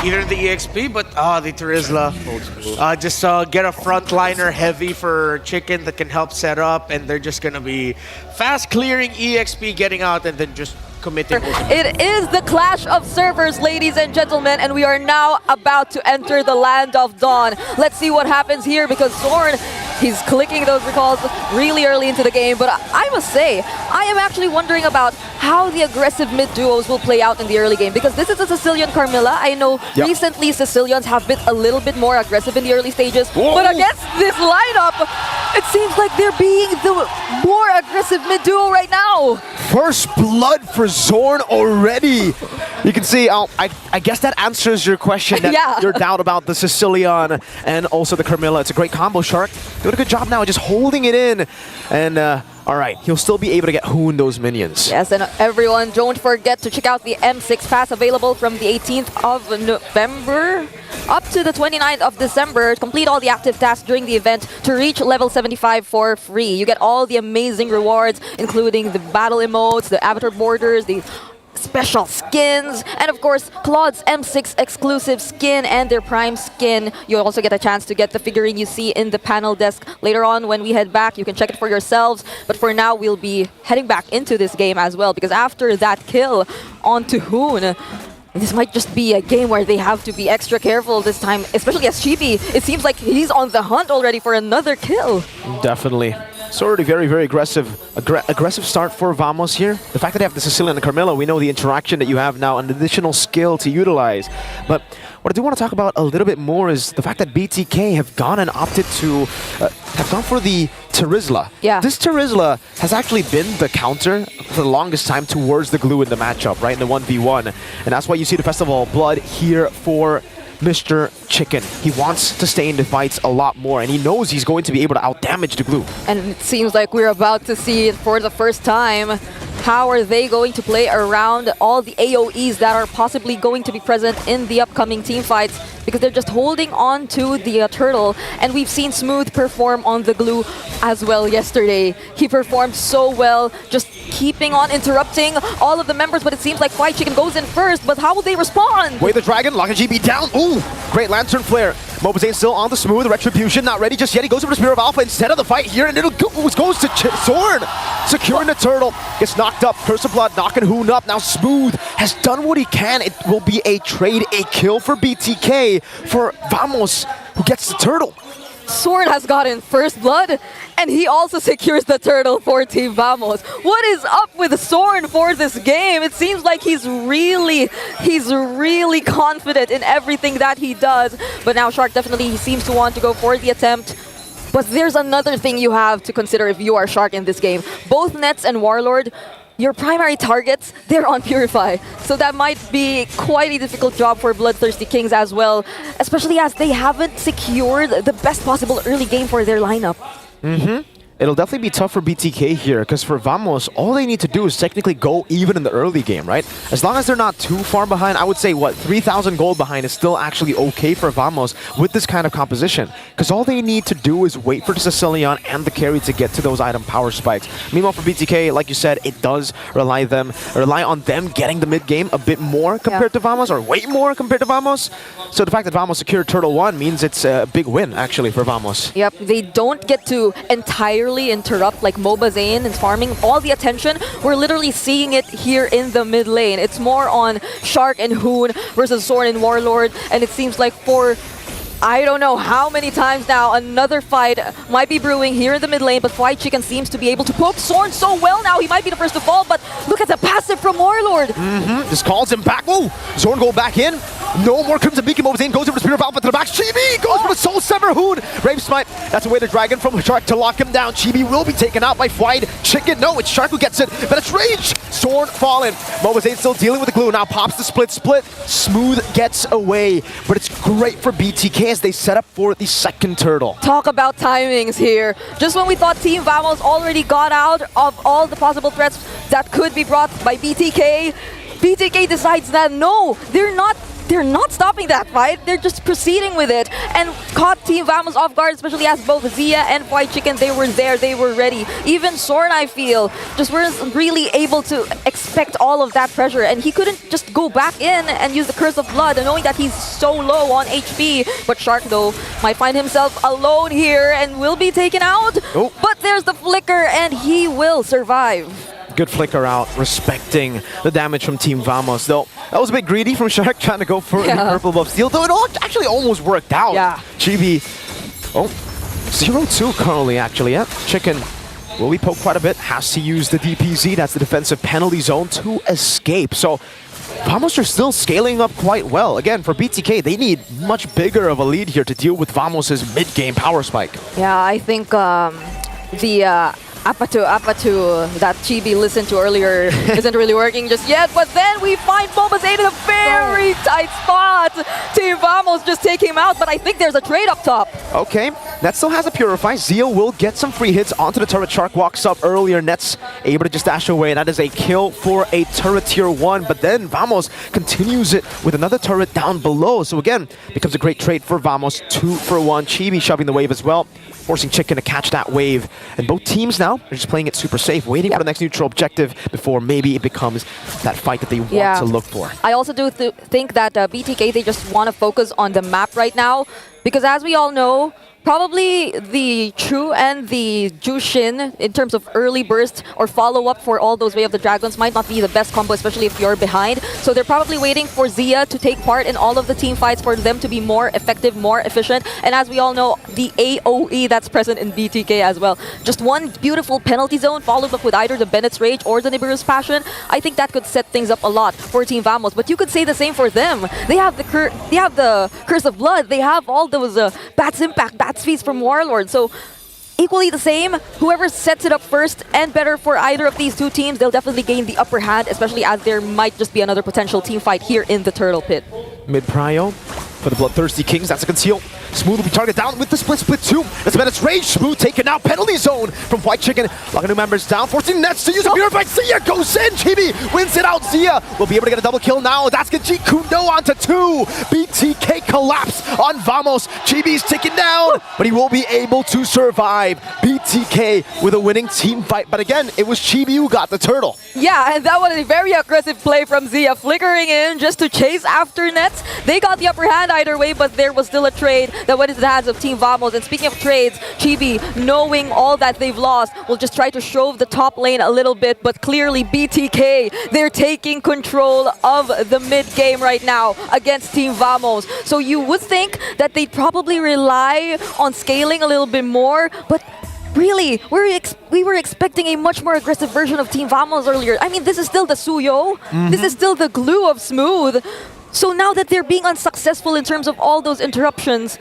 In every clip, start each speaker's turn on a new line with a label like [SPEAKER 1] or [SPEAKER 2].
[SPEAKER 1] either the EXP, but the Terizla. Just get a frontliner heavy for Chicken that can help set up, and they're just gonna be fast clearing EXP, getting out, and then just committing.
[SPEAKER 2] It is the clash of servers, ladies and gentlemen, and we are now about to enter the land of dawn. Let's see what happens here, because Zorn, he's clicking those recalls really early into the game, but I must say, I am actually wondering about how the aggressive mid duos will play out in the early game, because this is a Sicilian Carmilla. I know recently Sicilians have been a little bit more aggressive in the early stages, but against this lineup, it seems like they're being the more aggressive mid duo right now.
[SPEAKER 3] First blood for Zorn already. You can see, I guess that answers your question, that your doubt about the Sicilian and also the Carmilla. It's a great combo, Shark. Doing a good job now, just holding it in. And all right, he'll still be able to get Hoon those minions.
[SPEAKER 2] Yes, and everyone, don't forget to check out the M6 pass available from the 18th of November up to the 29th of December. Complete all the active tasks during the event to reach level 75 for free. You get all the amazing rewards, including the battle emotes, the avatar borders, the special skins, and of course Claude's M6 exclusive skin and their prime skin. You'll also get a chance to get the figurine you see in the panel desk. Later on when we head back, you can check it for yourselves, but for now we'll be heading back into this game as well, because after that kill onto Hoon, this might just be a game where they have to be extra careful this time, especially as Chibi. It seems like he's on the hunt already for another kill.
[SPEAKER 3] Definitely. It's already very, very aggressive start for Vamos here. The fact that they have the Sicilian and Carmilla, we know the interaction that you have now, an additional skill to utilize. But what I do want to talk about a little bit more is the fact that BTK have gone and opted to, have gone for the Terizla.
[SPEAKER 2] Yeah.
[SPEAKER 3] This Terizla has actually been the counter for the longest time towards the glue in the matchup, right, in the 1v1. And that's why you see the Festival of Blood here for Mr. Chicken. He wants to stay in the fights a lot more, and he knows he's going to be able to outdamage the glue.
[SPEAKER 2] And it seems like we're about to see it for the first time. How are they going to play around all the AoEs that are possibly going to be present in the upcoming team fights? Because they're just holding on to the turtle, and we've seen Smooth perform on the glue as well yesterday. He performed so well, just keeping on interrupting all of the members, but it seems like White Chicken goes in first, but how will they respond?
[SPEAKER 3] Wait, the Dragon, locking GB down. Ooh, great Lantern Flare. MOBA still on the Smooth, Retribution not ready just yet. He goes for the Spirit of Alpha instead of the fight here, and it goes to Zorn, securing the turtle. Gets knocked up, Curse of Blood knocking Hoon up. Now Smooth has done what he can. It will be a trade, a kill for BTK, for Vamos, who gets the turtle.
[SPEAKER 2] Zorn has gotten first blood, and he also secures the turtle for Team Vamos. What is up with Zorn for this game? It seems like he's really confident in everything that he does. But now Shark definitely seems to want to go for the attempt. But there's another thing you have to consider if you are Shark in this game. Both Nets and Warlord, your primary targets, they're on Purify. So that might be quite a difficult job for Bloodthirsty Kings as well, especially as they haven't secured the best possible early game for their lineup.
[SPEAKER 3] It'll definitely be tough for BTK here, because for Vamos, all they need to do is technically go even in the early game, right? As long as they're not too far behind, I would say, what, 3,000 gold behind is still actually okay for Vamos with this kind of composition. Because all they need to do is wait for the Sicilian and the carry to get to those item power spikes. Meanwhile, for BTK, like you said, it does rely on them getting the mid-game a bit more compared to Vamos, or way more compared to Vamos. So the fact that Vamos secured Turtle 1 means it's a big win, actually, for Vamos.
[SPEAKER 2] Yep, they don't get to entirely interrupt like MOBA Zane and farming all the attention. We're literally seeing it here in the mid lane. It's more on Shark and Hoon versus Zorn and Warlord, and it seems like for I don't know how many times now another fight might be brewing here in the mid lane, but White Chicken seems to be able to poke Zorn so well now. He might be the first to fall, but look at the passive from Warlord.
[SPEAKER 3] Just calls him back. Whoa! Zorn go back in. No more Crimson Beacon. MOBA Zane goes over the Spirit of Alpha to the back. Chibi goes for the Soul Sever. Hoon. Rave Smite. That's away the Dragon from Shark to lock him down. Chibi will be taken out by White Chicken. No, it's Shark who gets it, but it's Rage. Zorn fallen. MOBA Zane still dealing with the glue. Now pops the split. Smooth gets away, but it's great for BTK as they set up for the second turtle.
[SPEAKER 2] Talk about timings here. Just when we thought Team Vamos already got out of all the possible threats that could be brought by BTK, BTK decides that no, they're not they're not stopping that fight. They're just proceeding with it and caught Team Vamos off guard, especially as both Zia and White Chicken, they were there, they were ready. Even Sorn, I feel, just weren't really able to expect all of that pressure, and he couldn't just go back in and use the Curse of Blood, knowing that he's so low on HP. But Shark, though, might find himself alone here and will be taken out.
[SPEAKER 3] Oh.
[SPEAKER 2] But there's the flicker, and he will survive.
[SPEAKER 3] Good flicker out, respecting the damage from Team Vamos. Though, that was a bit greedy from Shark, trying to go for the purple buff steal, though it all actually almost worked out.
[SPEAKER 2] Yeah.
[SPEAKER 3] Chibi, 0-2 currently, actually. Yeah. Chicken will be poked quite a bit, has to use the DPZ, that's the defensive penalty zone, to escape. So, Vamos are still scaling up quite well. Again, for BTK, they need much bigger of a lead here to deal with Vamos' mid-game power spike.
[SPEAKER 2] Yeah, I think the Apatu that Chibi listened to earlier isn't really working just yet, but then we find Mobazain in a very tight spot. Team Vamos just take him out, but I think there's a trade up top.
[SPEAKER 3] Okay, Net still has a Purify. Zia will get some free hits onto the turret. Shark walks up earlier. Net's able to just dash away, and that is a kill for a turret tier 1, but then Vamos continues it with another turret down below. So again, becomes a great trade for Vamos. 2 for 1. Chibi shoving the wave as well, forcing Chicken to catch that wave. And both teams now are just playing it super safe, waiting for the next neutral objective before maybe it becomes that fight that they want to look for.
[SPEAKER 2] I also do think that BTK, they just want to focus on the map right now, because as we all know, probably the True and the Jushin, in terms of early burst or follow-up for all those Way of the Dragons, might not be the best combo, especially if you're behind. So they're probably waiting for Zia to take part in all of the team fights for them to be more effective, more efficient. And as we all know, the AoE that's present in BTK as well. Just one beautiful penalty zone followed up with either the Bennett's Rage or the Nibiru's Passion. I think that could set things up a lot for Team Vamos. But you could say the same for them. They have the Curse of Blood. They have all those Bat's Impact, Bat's Feast from Warlord. So equally the same. Whoever sets it up first and better for either of these two teams, they'll definitely gain the upper hand, especially as there might just be another potential team fight here in the Turtle Pit.
[SPEAKER 3] Mid prio for the Bloodthirsty Kings. That's a conceal. Smooth will be targeted down with the split 2. That's Bennett's Rage. Smooth taken out. Penalty zone from White Chicken. Locking new members down. Forcing Nets to use a Purify. Zia goes in. Chibi wins it out. Zia will be able to get a double kill now. That's G Kundo onto 2. BTK collapse on Vamos. Chibi's taken down, but he will be able to survive. BTK with a winning team fight. But again, it was Chibi who got the turtle.
[SPEAKER 2] Yeah, and that was a very aggressive play from Zia, flickering in just to chase after Nets. They got the upper hand either way, but there was still a trade that went into the hands of Team Vamos. And speaking of trades, Chibi, knowing all that they've lost, will just try to shove the top lane a little bit, but clearly BTK, they're taking control of the mid game right now against Team Vamos. So you would think that they'd probably rely on scaling a little bit more, but really, we were expecting a much more aggressive version of Team Vamos earlier. I mean, this is still the Suyo. This is still the glue of Smooth. So now that they're being unsuccessful in terms of all those interruptions,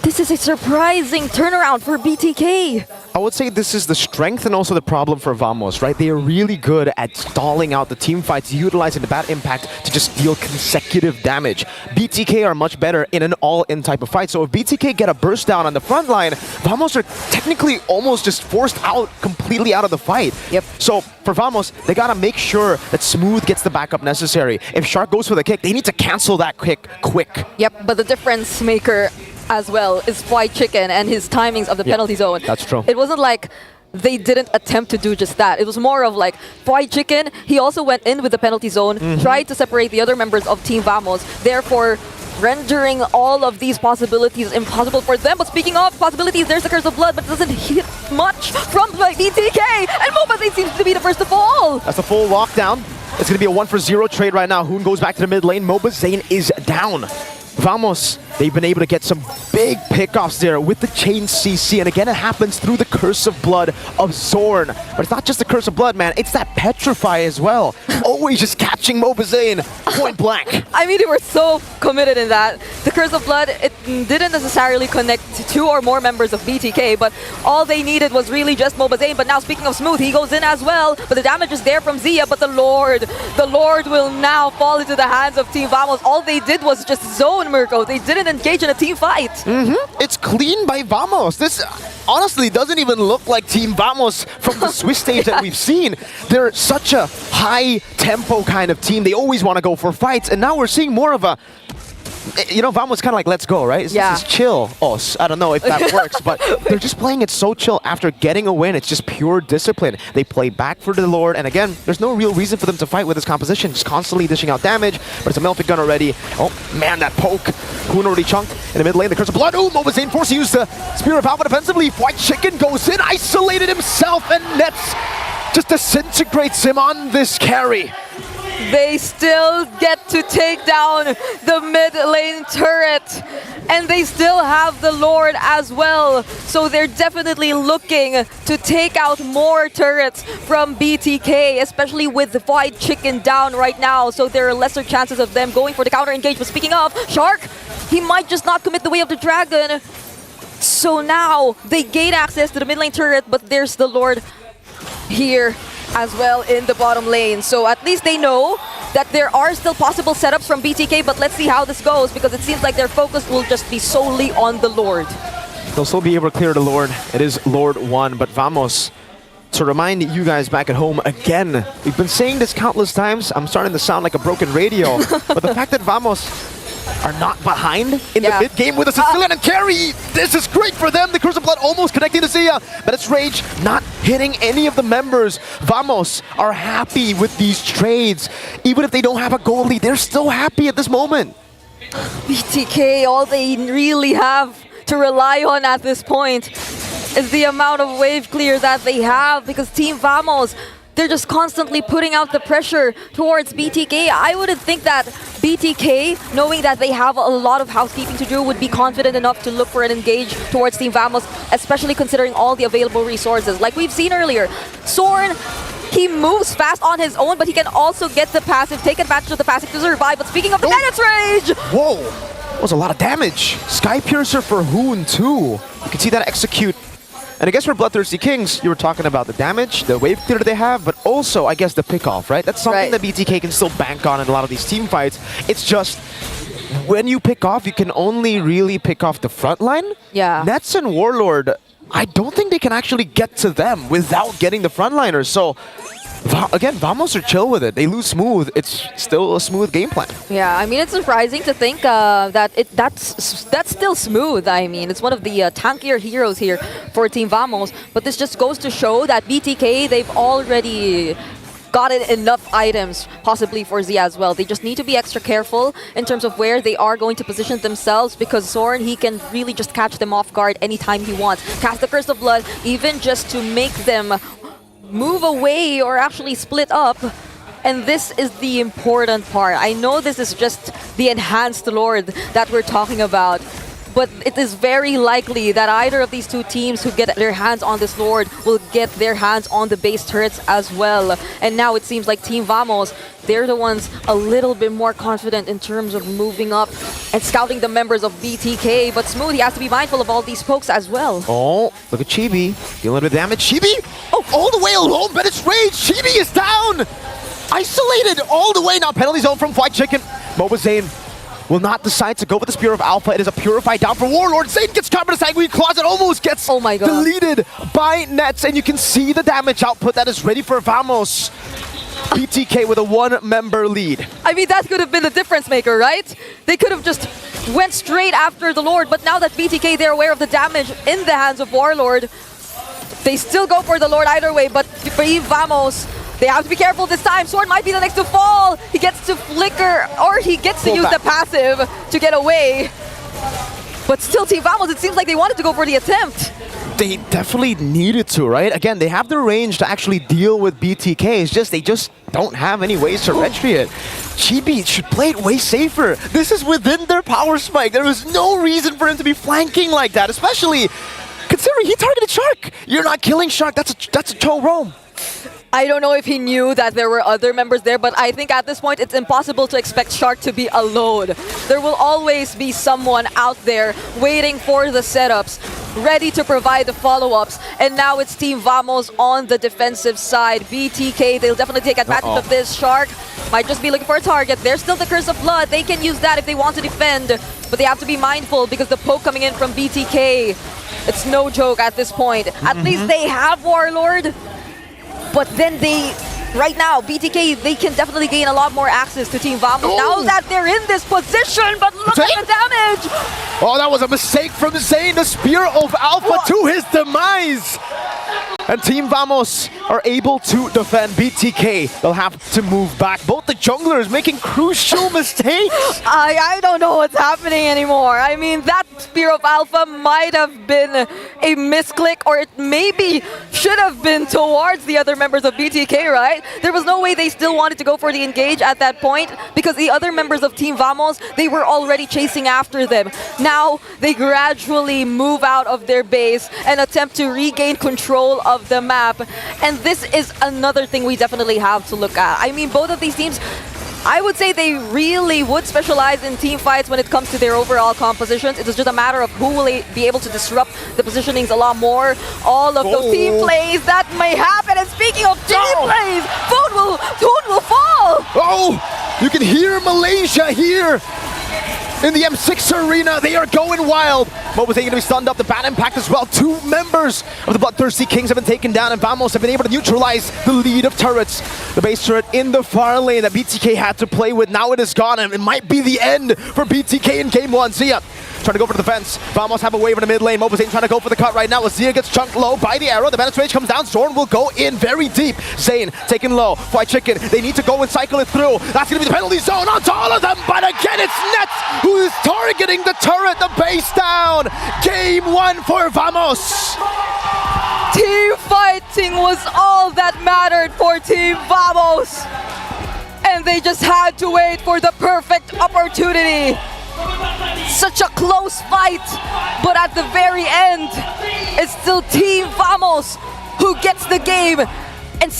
[SPEAKER 2] this is a surprising turnaround for BTK.
[SPEAKER 3] I would say this is the strength and also the problem for Vamos, right? They are really good at stalling out the team fights, utilizing the bad impact to just deal consecutive damage. BTK are much better in an all-in type of fight. So if BTK get a burst down on the front line, Vamos are technically almost just forced out completely out of the fight.
[SPEAKER 2] Yep.
[SPEAKER 3] So for Vamos, they gotta make sure that Smooth gets the backup necessary. If Shark goes for the kick, they need to cancel that kick quick.
[SPEAKER 2] Yep, but the difference maker as well is White Chicken and his timings of the penalty zone.
[SPEAKER 3] That's true.
[SPEAKER 2] It wasn't like they didn't attempt to do just that. It was more of like White Chicken, he also went in with the penalty zone, tried to separate the other members of Team Vamos, therefore rendering all of these possibilities impossible for them. But speaking of possibilities, there's the Curse of Blood, but it doesn't hit much from BTK, and MOBA seems to be the first to fall.
[SPEAKER 3] That's a full lockdown. It's going to be a 1-for-0 trade right now. Hoon goes back to the mid lane. Mobazain is down. Vamos, they've been able to get some big pickoffs there with the chain CC, and again it happens through the Curse of Blood of Zorn. But it's not just the Curse of Blood, man, it's that Petrify as well. Always just catching Mobazain point blank.
[SPEAKER 2] I mean, they were so committed in that. The Curse of Blood, it didn't necessarily connect to 2 or more members of BTK, but all they needed was really just Mobazain. But now speaking of Smooth, he goes in as well, but the damage is there from Zia, but the Lord will now fall into the hands of Team Vamos. All they did was just zone Mirko. They didn't engage in a team fight.
[SPEAKER 3] It's clean by Vamos. This honestly doesn't even look like Team Vamos from the Swiss stage that we've seen. They're such a high tempo kind of team. They always want to go for fights, and now we're seeing more of a you know, Vamos kind of like, let's go, right?
[SPEAKER 2] Yeah.
[SPEAKER 3] This is chill. Oh, I don't know if that works, but they're just playing it so chill. After getting a win, it's just pure discipline. They play back for the Lord, and again, there's no real reason for them to fight with this composition, just constantly dishing out damage, but it's a Melfic gun already. Oh, man, that poke. Hoon already chunked in the mid lane. The Curse of Blood. Ooh, MOBA forced to use the Spear of Alpha defensively. White Chicken goes in, isolated himself, and Nets just disintegrates him on this carry.
[SPEAKER 2] They still get to take down the mid lane turret. And they still have the Lord as well. So they're definitely looking to take out more turrets from BTK, especially with the White Chicken down right now. So there are lesser chances of them going for the counter engage. But speaking of, Shark, he might just not commit the way of the dragon. So now they gain access to the mid lane turret, but there's the Lord here as well in the bottom lane. So at least they know that there are still possible setups from BTK, but let's see how this goes, because it seems like their focus will just be solely on the Lord.
[SPEAKER 3] They'll still be able to clear the Lord. It is Lord 1, but Vamos, to remind you guys back at home again, we've been saying this countless times, I'm starting to sound like a broken radio, but the fact that Vamos are not behind in the mid game with a Sicilian and carry. This is great for them. The Curse of Blood almost connecting to Zia, but it's Rage not hitting any of the members. Vamos are happy with these trades. Even if they don't have a goal lead, they're still happy at this moment.
[SPEAKER 2] BTK, all they really have to rely on at this point is the amount of wave clear that they have, because Team Vamos, they're just constantly putting out the pressure towards BTK. I wouldn't think that BTK, knowing that they have a lot of housekeeping to do, would be confident enough to look for an engage towards Team Vamos, especially considering all the available resources. Like we've seen earlier, Soren, he moves fast on his own, but he can also get the passive, take advantage of the passive to survive. But speaking of the Menace Rage!
[SPEAKER 3] Whoa! That was a lot of damage. Sky Piercer for Hoon too. You can see that execute. And I guess for Bloodthirsty Kings, you were talking about the damage, the wave clear they have, but also, I guess, the pick-off, right? That's something that BTK can still bank on in a lot of these team fights. It's just, when you pick off, you can only really pick off the front line.
[SPEAKER 2] Yeah.
[SPEAKER 3] Nets and Warlord, I don't think they can actually get to them without getting the frontliners. So, again, Vamos are chill with it. They lose smooth. It's still a smooth game plan.
[SPEAKER 2] Yeah, I mean, it's surprising to think that that's still smooth. I mean, it's one of the tankier heroes here for Team Vamos. But this just goes to show that BTK, they've already gotten enough items, possibly for Zia as well. They just need to be extra careful in terms of where they are going to position themselves, because Soren, he can really just catch them off guard anytime he wants. Cast the Curse of Blood, even just to make them move away or actually split up. And this is the important part. I know this is just the enhanced Lord that we're talking about, but it is very likely that either of these two teams who get their hands on this Lord will get their hands on the base turrets as well. And now it seems like Team Vamos, they're the ones a little bit more confident in terms of moving up and scouting the members of BTK. But Smooth, he has to be mindful of all these pokes as well.
[SPEAKER 3] Oh, look at Chibi. Dealing a bit of damage. Chibi! Oh, all the way alone, but it's Rage! Chibi is down! Isolated all the way now. Penalty zone from White Chicken. MOBA Zane will not decide to go with the Spear of Alpha. It is a Purify down for Warlord. Zane gets caught in a Sanguine Closet, almost gets deleted by Nets, and you can see the damage output that is ready for Vamos. BTK with a one-member lead.
[SPEAKER 2] I mean, that could have been the difference maker, right? They could have just went straight after the Lord, but now that BTK, they're aware of the damage in the hands of Warlord, they still go for the Lord either way, but for Vamos, they have to be careful this time. Sword might be the next to fall. He gets to flicker, or he gets to use the passive to get away. But still, Team Vamos, it seems like they wanted to go for the attempt.
[SPEAKER 3] They definitely needed to, right? Again, they have the range to actually deal with BTK. It's just, they just don't have any ways to retry it. Chibi should play it way safer. This is within their power spike. There was no reason for him to be flanking like that, especially considering he targeted Shark. You're not killing Shark. That's a Cho roam.
[SPEAKER 2] I don't know if he knew that there were other members there, but I think at this point it's impossible to expect Shark to be alone. There will always be someone out there waiting for the setups, ready to provide the follow-ups. And now it's Team Vamos on the defensive side. BTK, they'll definitely take advantage of this. Shark might just be looking for a target. There's still the Curse of Blood. They can use that if they want to defend, but they have to be mindful because the poke coming in from BTK, it's no joke at this point. At least they have Warlord, but then they right now, BTK, they can definitely gain a lot more access to Team Vamos now that they're in this position, but look at the damage!
[SPEAKER 3] Oh, that was a mistake from Zayn, the Spear of Alpha to his demise! And Team Vamos are able to defend BTK. They'll have to move back. Both the junglers making crucial mistakes.
[SPEAKER 2] I don't know what's happening anymore. I mean, that Spear of Alpha might have been a misclick, or it maybe should have been towards the other members of BTK, right? There was no way they still wanted to go for the engage at that point, because the other members of Team Vamos, they were already chasing after them. Now, they gradually move out of their base and attempt to regain control of the map. And this is another thing we definitely have to look at. I mean, both of these teams, I would say they really would specialize in team fights when it comes to their overall compositions. It is just a matter of who will be able to disrupt the positionings a lot more. All of those team plays that may happen. And speaking of team plays, Food will fall.
[SPEAKER 3] Oh, you can hear Malaysia here. In the M6 arena, they are going wild. MOBA's going to be stunned up, the bad impact as well. 2 members of the Bloodthirsty Kings have been taken down, and Vamos have been able to neutralize the lead of turrets. The base turret in the far lane that BTK had to play with, now it is gone, and it might be the end for BTK in game 1. See ya. Trying to go for the defense. Vamos have a wave in the mid lane. MOBA's trying to go for the cut right now. Azir gets chunked low by the arrow. The Venom's Rage comes down. Zorn will go in very deep. Zayn taken low. White Chicken, they need to go and cycle it through. That's going to be the penalty zone onto all of them. But again, it's Nets who is targeting the turret, the base down. Game 1 for Vamos.
[SPEAKER 2] Team fighting was all that mattered for Team Vamos. And they just had to wait for the perfect opportunity. Such a close fight, but at the very end, it's still Team Vamos who gets the game and